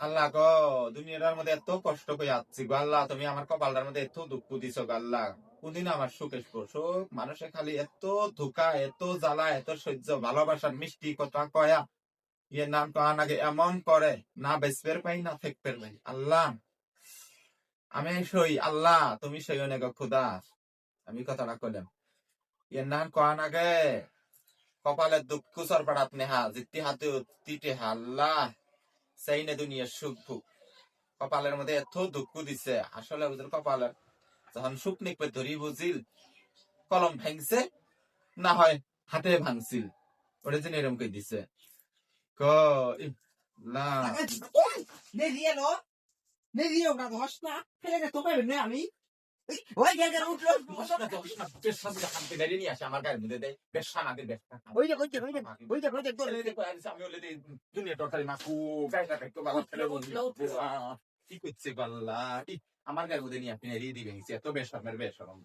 আল্লাহ গো, দুনিয়ার মধ্যে এত কষ্ট করে আসছি গো আল্লাহ, তুমি আমার কপালটার মধ্যে এত দুঃখ দিছো গো আল্লাহ। কোনদিন আমার সুখে সুখ, মানুষে খালি এত ধোকা, এত জ্বালা, এত সহ্য, ভালোবাসার মিষ্টি কথা কয়া ইয়ে নাম কহান আগে এমন করে, না বেসপের পাই না ফেকপের পাই। আল্লাহ আমি সই, আল্লাহ তুমি সই অনেক খুদা। আমি কথাটা কইলাম ইয়ে নাম কহান আগে কপালের দুঃখ সরপাড়াত নেহা জিত্তি হাতে তিটে আল্লাহ সেই নে দুনিয়ার সুখ ভুক। কপালের মধ্যে এত দুঃখ দিছে, আসলে ওদের কপালের যখন সুখ নিকবে ধরি বুঝিল কলম ভাঙছে, না হয় হাতে ভাঙছিল, ওটা যেন এরম করে দিছে ক ই, না নেরিয়েলো নেরিয়ে ওটা ধস না ফেলে দে তোকে নে আমি ওই গেল গেল উঠলো নিয়ে আসে আমার গায়ের মধ্যে দেয় বেশা না দিয়ে বেশা ওই যে তোর আমি অলরেডি দুনিয়া তরকারি মাখু গাইটা একটু ভালো ফেলে কি করছে গল্লা আমার গায়ের মধ্যে নিয়ে আপনি এড়িয়ে দিবেন এত বেশরমের বেশরম।